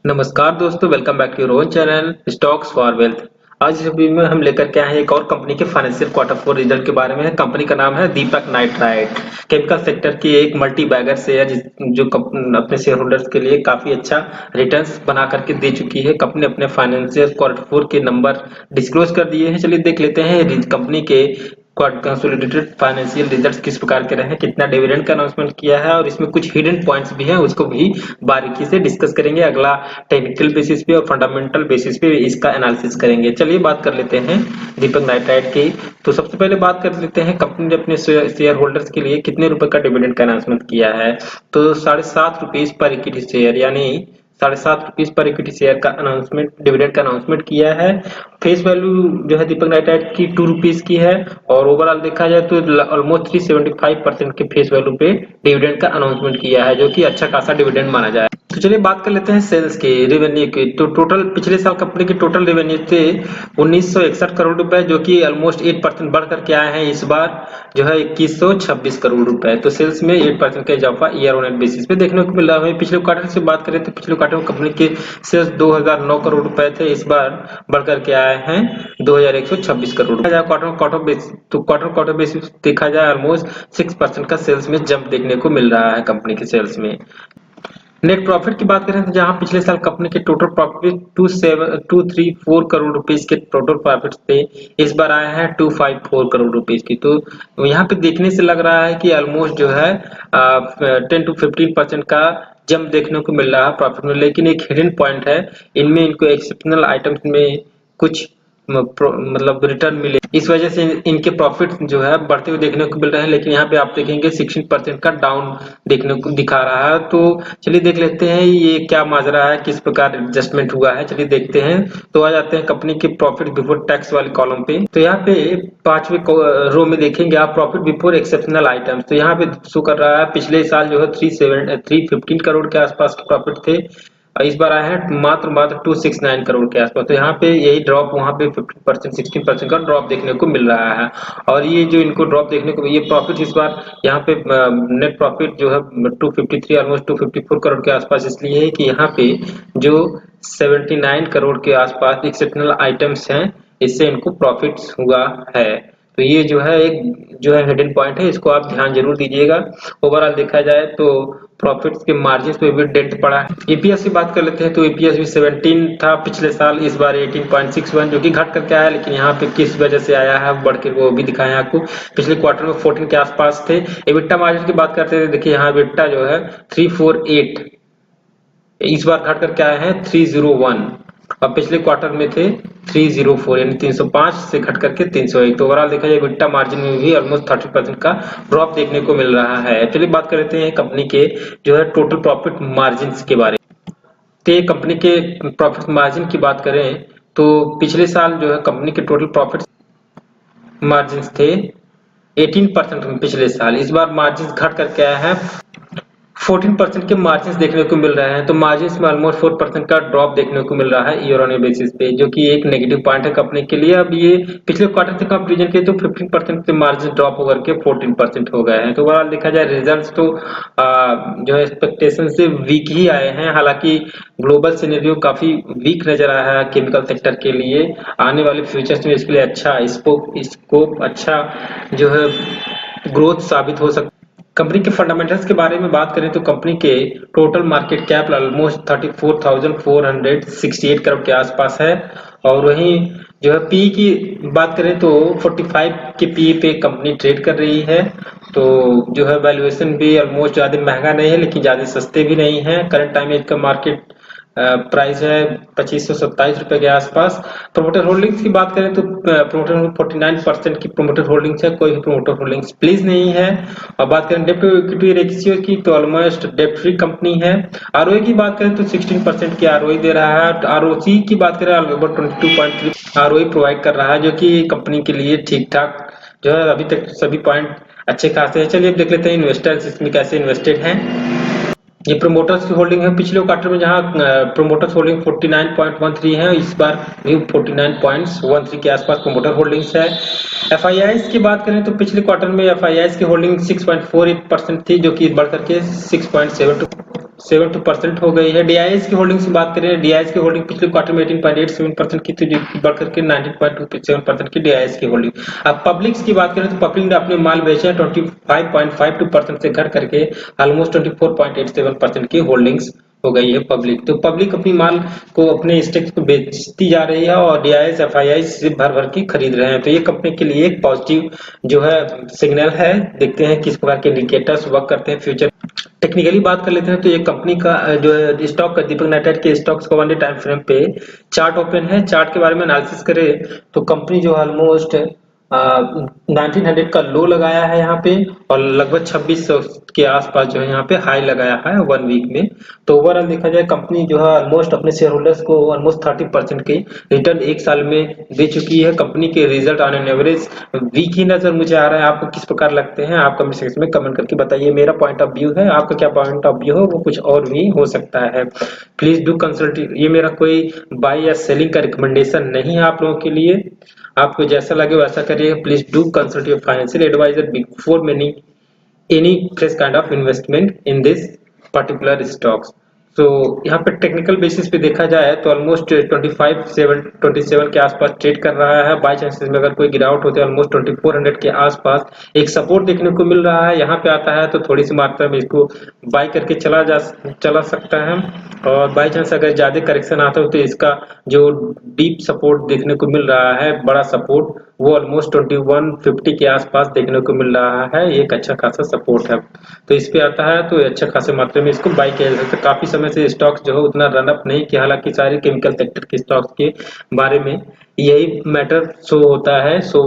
नमस्कार दोस्तों, welcome back to your own channel stocks for wealth. आज इस वीडियो में हम लेकर के आए हैं एक और कंपनी के फाइनेंशियल क्वार्टर फोर रिजल्ट के बारे में। कंपनी का नाम है दीपक नाइट्राइट। केमिकल सेक्टर की एक मल्टी बैगर शेयर जो अपने शेयर होल्डर्स के लिए काफी अच्छा रिटर्न्स बना करके दे चुकी है। कंपनी अपने फाइनेंशियल क्वार्टर फोर के नंबर डिस्क्लोज कर दिए हैं। चलिए देख लेते हैं कंपनी के कंसोलिडेटेड फाइनेंशियल रिजल्ट्स किस प्रकार के रहे, कितना डिविडेंड का अनाउंसमेंट किया है और इसमें कुछ हिडन पॉइंट्स भी हैं, उसको भी बारीकी से डिस्कस करेंगे। अगला टेक्निकल बेसिस पे और फंडामेंटल बेसिस पे इसका एनालिसिस करेंगे। चलिए बात कर लेते हैं दीपक नाइट्राइट की। तो सबसे पहले बात कर लेते हैं कंपनी ने अपने शेयर होल्डर्स के लिए कितने रुपए का डिविडेंड का अनाउंसमेंट किया है। तो ₹7.5 पर इक्विटी शेयर, यानी ₹7.5 पर इक्विटी शेयर का अनाउंसमेंट, डिविडेंड का अनाउंसमेंट किया है। फेस वैल्यू जो है दीपक नाइट्राइट की ₹2 की है और ओवरऑल देखा जाए तो ऑलमोस्ट 375% के फेस वैल्यू पे डिविडेंड का अनाउंसमेंट किया है, जो कि अच्छा खासा डिविडेंड माना जाए। तो चलिए बात कर लेते हैं सेल्स के, रेवेन्यू की। तो टोटल पिछले साल कंपनी के टोटल रेवेन्यू थे 1961 करोड़ रुपए, जो कि ऑलमोस्ट 8% बढ़ करके आए हैं। इस बार जो है 2126 करोड़ रुपए। तो सेल्स में 8% का इजाफा ईयर ऑन ईयर बेसिस पे देखने को मिल रहा है। पिछले क्वार्टर से बात करें तो पिछले क्वार्टर में कंपनी के सेल्स 2009 करोड़ रुपए थे, इस बार बढ़ करके आए हैं 2126 करोड़ रुपए। क्वार्टर क्वार्टर बेसिस देखा जाए ऑलमोस्ट 6% का सेल्स में जंप देखने को मिल रहा है कंपनी के सेल्स में। नेट प्रॉफिट की बात करें तो जहां पिछले साल कंपनी के टोटल प्रॉफिट 234 करोड़ रुपीस के टोटल प्रॉफिट थे, इस बार आए हैं 254 करोड़ रुपीस की। तो यहाँ पे देखने से लग रहा है कि ऑलमोस्ट जो है 10 to 15% का जंप देखने को मिल रहा है प्रॉफिट में। लेकिन एक हिडन पॉइंट है, इनमें इनको एक्सेप्शनल आइटम्स में कुछ मतलब रिटर्न मिले, इस वजह से इनके प्रॉफिट जो है बढ़ते हुए देखने को मिल रहे हैं। लेकिन यहाँ पे आप देखेंगे 16% का डाउन देखने को दिखा रहा है। तो चलिए देख लेते हैं ये क्या माजरा है, किस प्रकार एडजस्टमेंट हुआ है, चलिए देखते हैं। तो आ जाते हैं कंपनी के प्रॉफिट बिफोर टैक्स वाले कॉलम पे। तो यहाँ पे पांचवे रो में देखेंगे आप प्रॉफिट बिफोर एक्सेप्शनल आइटम्स। तो यहाँ पे शो कर रहा है पिछले साल जो है 315 करोड़ के आसपास के प्रॉफिट थे और इस बार आए हैं मात्र 269 करोड़ के आसपास। तो यहाँ पे यही ड्रॉप, वहाँ पे 15% 16% का ड्रॉप देखने को मिल रहा है। और ये जो इनको ड्रॉप देखने को, ये प्रॉफिट इस बार यहाँ पे नेट प्रॉफिट जो है 253 ऑलमोस्ट 254 करोड़ के आसपास इसलिए है कि यहाँ पे जो 79 करोड़ के आसपास एक्सेप्शनल आइटम्स हैं, इससे इनको प्रॉफिट हुआ है। तो ये जो है एक जो है हिडन पॉइंट है, इसको आप ध्यान जरूर दीजिएगा। ओवरऑल देखा जाए तो प्रॉफिट्स के मार्जिन पे भी डेंट पड़ा है। ईपीएस की बात कर लेते हैं तो ईपीएस भी 17 था पिछले साल, इस बार 18.61, जो कि घट करके आया। लेकिन यहाँ पे किस वजह से आया है बढ़ के वो भी दिखाया आपको। पिछले क्वार्टर में 14 के आसपास थे। एबिटा मार्जिन की बात करते थे, देखिए यहाँ एबिटा जो है 348, इस बार घट करके आए हैं 301 और पिछले क्वार्टर में थे 304, यानी 305 से घट करके 301। तो ओवरऑल देखा जाए एबिटा मार्जिन में भी ऑलमोस्ट 30% का ड्रॉप देखने को मिल रहा है। चलिए बात कर लेते हैं कंपनी के जो है टोटल प्रॉफिट मार्जिन के बारे में। तो कंपनी के प्रॉफिट मार्जिन की बात करें तो पिछले साल जो है कंपनी के टोटल प्रॉफिट मार्जिन थे 18% पिछले साल, इस बार मार्जिन घट करके आया है 14% के मार्जिन देखने को मिल रहे हैं। तो मार्जिन में ऑलमोस्ट 4% का ड्रॉप देखने को मिल रहा है ईयर ऑन ईयर बेसिस पे, जो कि एक नेगेटिव पॉइंट है कंपनी के लिए। अब ये पिछले क्वार्टर से कंपैरिजन किए तो 15% के मार्जिन ड्रॉप होकर के 14% हो गए हैं। तो ओवरऑल देखा जाए रिजल्ट्स तो जो है एक्सपेक्टेशन से वीक ही आए हैं। हालांकि ग्लोबल सिनेरियो काफी वीक नजर आ रहा है केमिकल सेक्टर के लिए। आने वाले फ्यूचर्स में इसके लिए अच्छा स्कोप अच्छा जो है ग्रोथ साबित हो सकता है। कंपनी के फंडामेंटल्स के बारे में बात करें तो कंपनी के total market cap almost 34,468 crore के आसपास है। और वहीं जो है पी की बात करें तो 45 के पी पे कंपनी ट्रेड कर रही है। तो जो है वैल्यूएशन भी ऑलमोस्ट ज्यादा महंगा नहीं है लेकिन ज्यादा सस्ते भी नहीं है। करंट टाइम में इसका मार्केट प्राइस है 2527 रुपए के आसपास। प्रोमोटर होल्डिंग्स की बात करें तो प्रोमोटर 49% की प्रोमोटर होल्डिंग्स है, कोई भी प्रोमोटर होल्डिंग्स प्लीज नहीं है। और बात करें डेब्ट टू इक्विटी रेशियो की तो ऑलमोस्ट डेब्ट फ्री कंपनी है। आरओई की बात करें तो 16% की आरओई दे रहा है। आरओसी की बात करें लगभग 22.3 आरओई प्रोवाइड कर रहा है, जो कि कंपनी के लिए ठीक ठाक जो है अभी तक सभी पॉइंट अच्छे खासे हैं। चलिए अब देख लेते हैं इन्वेस्टर्स इसमें कैसे इन्वेस्टेड हैं। ये प्रोमोटर्स की होल्डिंग है पिछले क्वार्टर में, जहां प्रोमोटर्स होल्डिंग 49.13 है, इस बार भी 49.13 के आसपास प्रोमोटर होल्डिंग्स है। एफआईआईस की बात करें तो पिछले क्वार्टर में एफआईआईस की होल्डिंग 6.48% थी, जो कि बढ़कर के 6.72 72% हो गई है। डीआईएस की होल्डिंग्स की बात करें, डीआईएस की होल्डिंग पिछले क्वार्टर में 18.87% की थी, बढ़कर के 19.27% की डीआईएस की होल्डिंग। अब पब्लिक्स की बात करें तो पब्लिक ने अपने माल बेचे हैं 25.52% से घट करके ऑलमोस्ट 24.87% की होल्डिंग्स हो गई है पब्लिक। तो पब्लिक अपनी माल को, अपने स्टेक्स को बेचती जा रही है और डीआईएस एफआईआई से भर भर के खरीद रहे हैं। तो ये कंपनी के लिए एक पॉजिटिव जो है सिग्नल है। देखते हैं किस प्रकार के इंडिकेटर्स वर्क करते हैं फ्यूचर। टेक्निकली बात कर लेते हैं तो ये कंपनी का जो है स्टॉक का, दीपक नाइट्राइट के स्टॉक्स का 1 डे टाइम फ्रेम पे चार्ट ओपन है। चार्ट के बारे में एनालिसिस करें तो कंपनी जो ऑलमोस्ट 1900 का लो लगाया है यहाँ पे और लगभग 2600 के आसपास जो है यहाँ पे हाई लगाया है 1 वीक में। तो ओवरऑल देखा जाए कंपनी जो है ऑलमोस्ट अपने शेयर होल्डर्स को ऑलमोस्ट 30% की रिटर्न एक साल में दे चुकी है। कंपनी के result on an average weak ही नजर मुझे आ रहा है। आपको किस प्रकार लगते हैं आप कमेंट सेक्शन में कमेंट करके बताइए। मेरा पॉइंट ऑफ व्यू है, आपका क्या पॉइंट ऑफ व्यू है वो कुछ और भी हो सकता है। Please do consult. ये मेरा कोई बाय या सेलिंग का रिकमेंडेशन नहीं है आप लोगों के लिए। आपको जैसा लगे वैसा करिए। Please do consult your financial advisor before many any fresh kind of investment in this particular stocks। तो यहाँ पे टेक्निकल बेसिस पे देखा जाए तो ऑलमोस्ट 27 के आसपास ट्रेड कर रहा है। बाई चांसेस में अगर कोई गिरावट होती है ऑलमोस्ट 2400 के आसपास एक सपोर्ट देखने को मिल रहा है। यहाँ पे आता है तो थोड़ी सी मात्रा में इसको बाय करके चला सकता है और बाई चांस अगर ज्यादा करेक्शन आता हो तो इसका जो डीप सपोर्ट देखने को मिल रहा है, बड़ा सपोर्ट, वो ऑलमोस्ट 2150 के आसपास देखने को मिल रहा है। एक अच्छा खासा सपोर्ट है। तो इस पे आता है तो अच्छा खासे मात्रा में इसको बाय किया जा सकता है। काफी समय से स्टॉक्स जो है उतना रन अप नहीं किया, हालांकि सारे केमिकल सेक्टर के स्टॉक्स के बारे में यही मैटर शो होता है। सो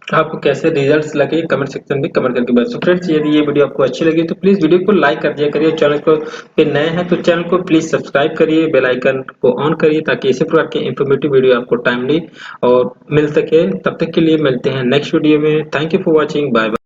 आपको कैसे रिजल्ट्स लगे कमेंट सेक्शन में कमेंट करके बताइए। सो फ्रेंड्स, यदि ये वीडियो आपको अच्छी लगी तो प्लीज वीडियो को लाइक कर दिया करिए। चैनल को पे नए हैं तो चैनल को प्लीज सब्सक्राइब करिए, बेल आइकन को ऑन करिए ताकि इसी प्रकार के इंफॉर्मेटिव वीडियो आपको टाइमली और मिल सके। तब तक के लिए मिलते हैं नेक्स्ट वीडियो में। Thank you for watching. Bye bye.